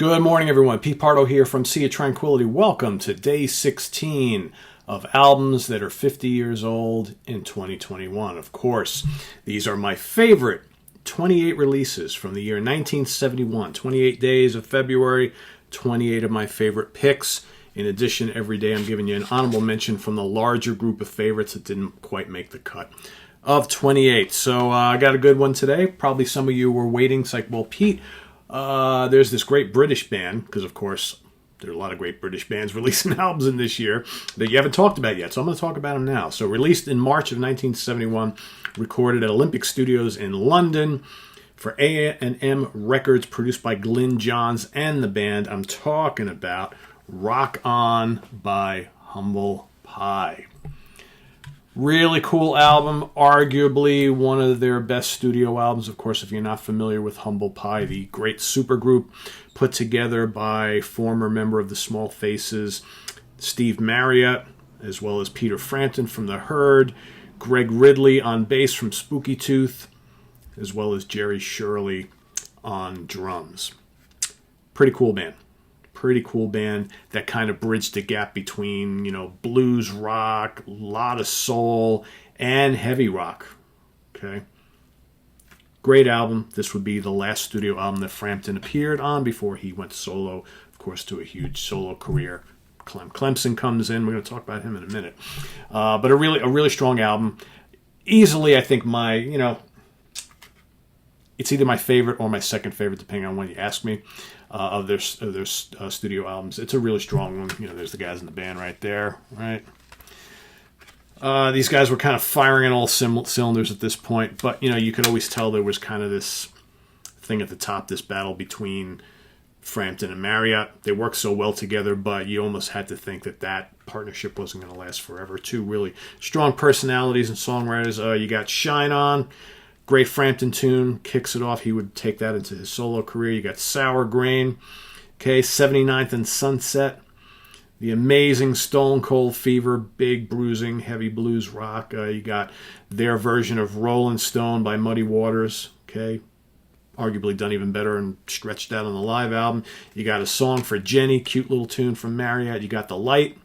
Good morning, everyone. Pete Pardo here from Sea of Tranquility. Welcome to day 16 of albums that are 50 years old in 2021. Of course, these are my favorite 28 releases from the year 1971. 28 days of February, 28 of my favorite picks. In addition, every day I'm giving you an honorable mention from the larger group of favorites that didn't quite make the cut of 28. So I got a good one today. Probably some of you were waiting. It's like, well, Pete, there's this great British band, because of course there are a lot of great British bands releasing albums in this year that you haven't talked about yet, so I'm going to talk about them now. So released in March of 1971, recorded at Olympic Studios in London for A&M Records, produced by Glyn Johns and the band. I'm talking about Rock On by Humble Pie. Really cool album, arguably one of their best studio albums. Of course, if you're not familiar with Humble Pie, the great supergroup put together by former member of the Small Faces, Steve Marriott, as well as Peter Frampton from The Herd, Greg Ridley on bass from Spooky Tooth, as well as Jerry Shirley on drums. Pretty cool band. Pretty cool band that kind of bridged the gap between, blues rock, a lot of soul, and heavy rock. Okay. Great album. This would be the last studio album that Frampton appeared on before he went solo, of course, to a huge solo career. Clem Clemson comes in. We're going to talk about him in a minute. But a really strong album. Easily, I think it's either my favorite or my second favorite, depending on when you ask me, of their studio albums. It's a really strong one. There's the guys in the band right there, right? These guys were kind of firing on all cylinders at this point, but, you could always tell there was kind of this thing at the top, this battle between Frampton and Marriott. They worked so well together, but you almost had to think that partnership wasn't going to last forever. Two really strong personalities and songwriters. You got Shine On. Great Frampton tune, kicks it off. He would take that into his solo career. You got Sour Grain, okay, 79th and Sunset. The amazing Stone Cold Fever, big bruising, heavy blues rock. You got their version of Rolling Stone by Muddy Waters, okay, arguably done even better and stretched out on the live album. You got A Song for Jenny, cute little tune from Marriott. You got The Light.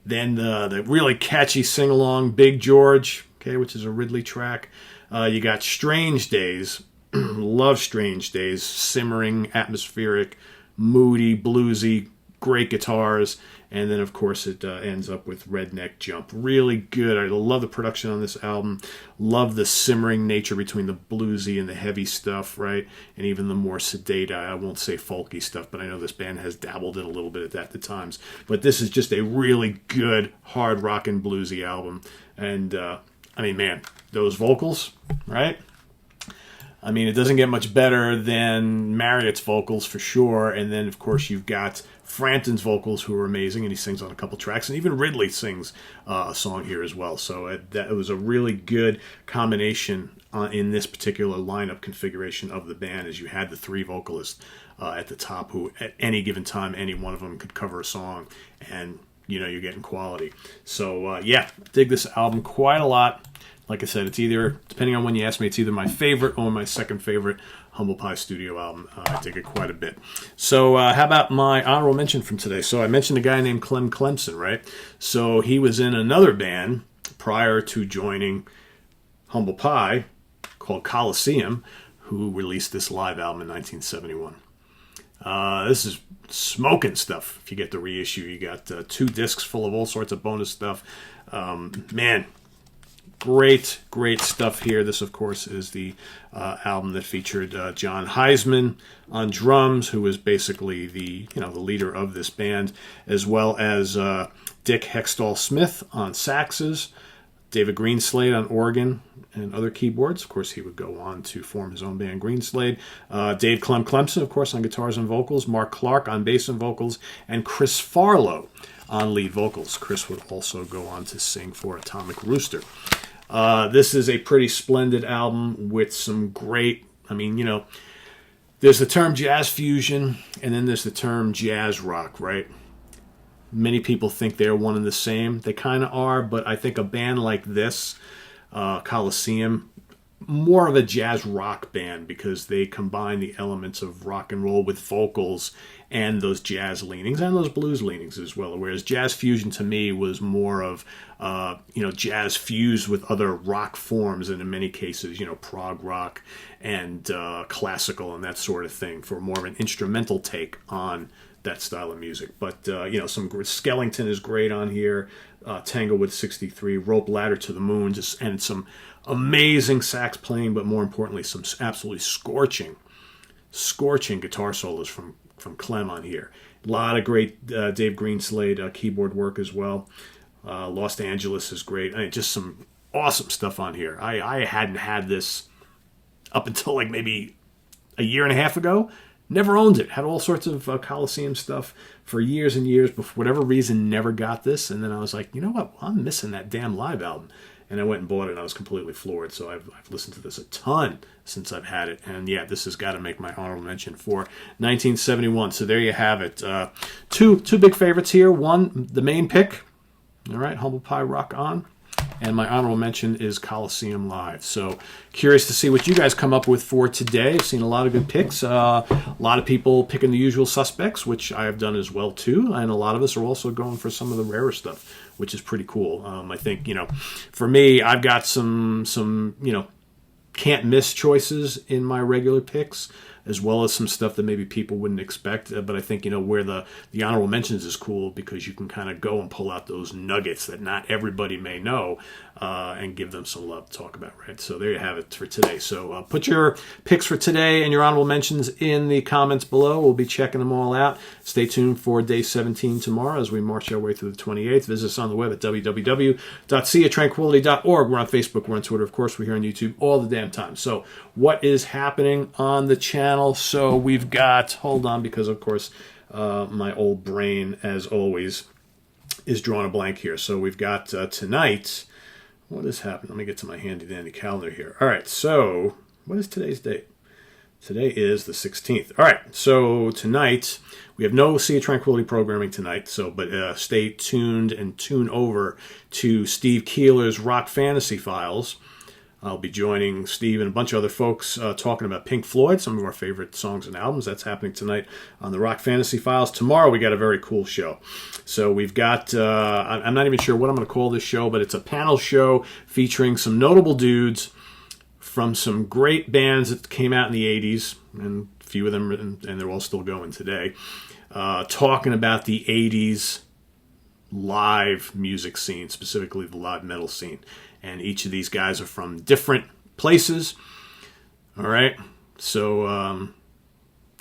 Then the really catchy sing-along Big George, okay, which is a Ridley track. You got Strange Days. Love Strange Days. Simmering, atmospheric, moody, bluesy, great guitars. And then, of course, it ends up with Redneck Jump. Really good. I love the production on this album. Love the simmering nature between the bluesy and the heavy stuff, right? And even the more sedate, I won't say folky stuff, but I know this band has dabbled in a little bit at the times. But this is just a really good, hard rockin' bluesy album. And, man, those vocals, right? It doesn't get much better than Marriott's vocals for sure. And then, of course, you've got Frampton's vocals, who are amazing, and he sings on a couple tracks. And even Ridley sings a song here as well. So it was a really good combination in this particular lineup configuration of the band, as you had the three vocalists at the top who, at any given time, any one of them could cover a song, and, you're getting quality. So, dig this album quite a lot. Like I said, it's either, depending on when you ask me, it's either my favorite or my second favorite Humble Pie studio album. I dig it quite a bit. So how about my honorable mention from today? So I mentioned a guy named Clem Clemson, right? So he was in another band prior to joining Humble Pie called Coliseum, who released this live album in 1971. This is smoking stuff. If you get the reissue, you got 2 discs full of all sorts of bonus stuff. Great stuff here. This, of course, is the album that featured John Heisman on drums, who was basically the leader of this band, as well as Dick Hextall Smith on saxes, David Greenslade on organ and other keyboards. Of course, he would go on to form his own band, Greenslade. Dave Clem Clemson, of course, on guitars and vocals. Mark Clark on bass and vocals. And Chris Farlow on lead vocals. Chris would also go on to sing for Atomic Rooster. This is a pretty splendid album with some great, there's the term jazz fusion, and then there's the term jazz rock, right? Many people think they're one and the same. They kind of are, but I think a band like this, Coliseum, more of a jazz rock band because they combine the elements of rock and roll with vocals and those jazz leanings and those blues leanings as well. Whereas Jazz Fusion to me was more of, jazz fused with other rock forms, and in many cases, prog rock and classical and that sort of thing, for more of an instrumental take on that style of music. But, some Skellington is great on here. Tanglewood 63, Rope Ladder to the Moon, and some amazing sax playing, but more importantly, some absolutely scorching guitar solos from Clem on here. A lot of great Dave Greenslade keyboard work as well. Los Angeles is great. Just some awesome stuff on here. I hadn't had this up until like maybe a year and a half ago. Never owned it. Had all sorts of Coliseum stuff for years and years, but for whatever reason, never got this. And then I was like, you know what? I'm missing that damn live album. And I went and bought it, and I was completely floored. So I've listened to this a ton since I've had it. And yeah, this has got to make my honorable mention for 1971. So there you have it. Two big favorites here. One, the main pick. All right, Humble Pie Rock On. And my honorable mention is Coliseum Live. So curious to see what you guys come up with for today. I've seen a lot of good picks. A lot of people picking the usual suspects, which I have done as well too. And a lot of us are also going for some of the rarer stuff, which is pretty cool. I think, for me, I've got some can't miss choices in my regular picks, as well as some stuff that maybe people wouldn't expect. But I think, where the honorable mentions is cool because you can kind of go and pull out those nuggets that not everybody may know and give them some love to talk about, right? So there you have it for today. So put your picks for today and your honorable mentions in the comments below. We'll be checking them all out. Stay tuned for day 17 tomorrow as we march our way through the 28th. Visit us on the web at www.seatranquility.org. We're on Facebook. We're on Twitter. Of course, we're here on YouTube all the damn time. So what is happening on the channel? So we've got, hold on, because of course my old brain, as always, is drawing a blank here. So we've got tonight. What has happened? Let me get to my handy dandy calendar here. All right, so what is today's date? Today is the 16th. All right, so tonight we have no Sea of Tranquility programming tonight. But stay tuned and tune over to Steve Keeler's Rock Fantasy Files. I'll be joining Steve and a bunch of other folks talking about Pink Floyd, some of our favorite songs and albums. That's happening tonight on the Rock Fantasy Files. Tomorrow we got a very cool show. So we've got, I'm not even sure what I'm going to call this show, but it's a panel show featuring some notable dudes from some great bands that came out in the 80s, and a few of them, and they're all still going today, talking about the 80s live music scene, specifically the live metal scene. And each of these guys are from different places. All right. So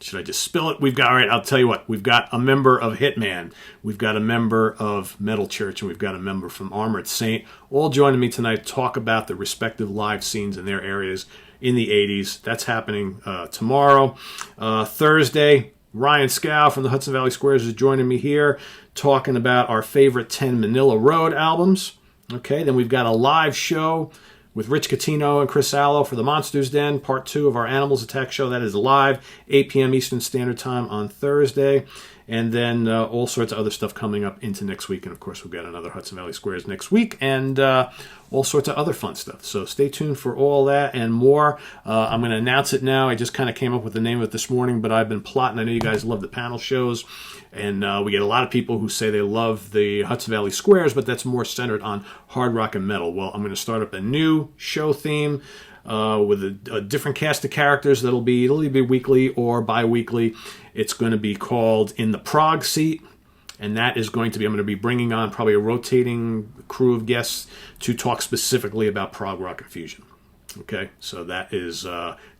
should I just spill it? We've got, all right, I'll tell you what. We've got a member of Hitman. We've got a member of Metal Church. And we've got a member from Armored Saint. All joining me tonight to talk about the respective live scenes in their areas in the 80s. That's happening tomorrow. Thursday, Ryan Scow from the Hudson Valley Squares is joining me here talking about our favorite 10 Manila Road albums. Okay, then we've got a live show with Rich Catino and Chris Allo for the Monsters Den, part 2 of our Animals Attack show. That is live, 8 p.m. Eastern Standard Time on Thursday. And then all sorts of other stuff coming up into next week. And, of course, we've got another Hudson Valley Squares next week and all sorts of other fun stuff. So stay tuned for all that and more. I'm going to announce it now. I just kind of came up with the name of it this morning, but I've been plotting. I know you guys love the panel shows. And we get a lot of people who say they love the Hudson Valley Squares, but that's more centered on hard rock and metal. Well, I'm going to start up a new show theme with a different cast of characters. It'll either be weekly or bi-weekly. It's going to be called In the Prog Seat. And that is going to be, I'm going to be bringing on probably a rotating crew of guests to talk specifically about prog rock and fusion. Okay, so that is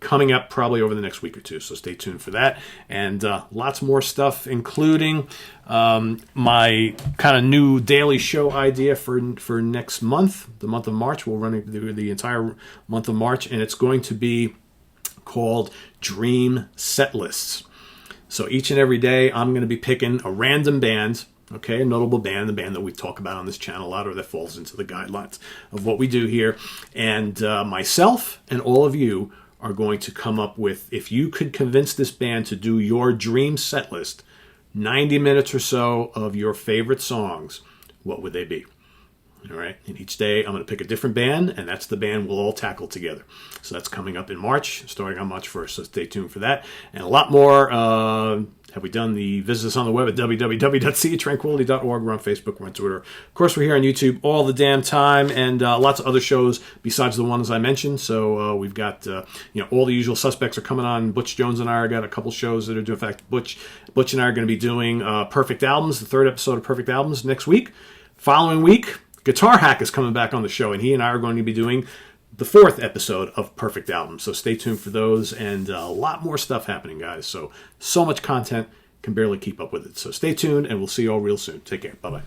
coming up probably over the next week or two, so stay tuned for that. And lots more stuff, including my kind of new daily show idea for next month, the month of March. We'll run the entire month of March, and it's going to be called Dream Set Lists. So each and every day, I'm going to be picking a random band, okay, a notable band, the band that we talk about on this channel a lot, or that falls into the guidelines of what we do here. And myself and all of you are going to come up with, if you could convince this band to do your dream set list, 90 minutes or so of your favorite songs, what would they be? All right. And each day I'm going to pick a different band, and that's the band we'll all tackle together. So that's coming up in March, starting on March 1st. So stay tuned for that. And a lot more. Have we done the visit us on the web at www.seatranquility.org. We're on Facebook. We're on Twitter. Of course, we're here on YouTube all the damn time, and lots of other shows besides the ones I mentioned. So we've got, all the usual suspects are coming on. Butch Jones and I got a couple shows that are doing. In fact, Butch and I are going to be doing Perfect Albums, the third episode of Perfect Albums next week. Following week, Guitar Hack is coming back on the show, and he and I are going to be doing the fourth episode of Perfect Album. So stay tuned for those, and a lot more stuff happening, guys. So much content, can barely keep up with it. So stay tuned, and we'll see you all real soon. Take care. Bye-bye.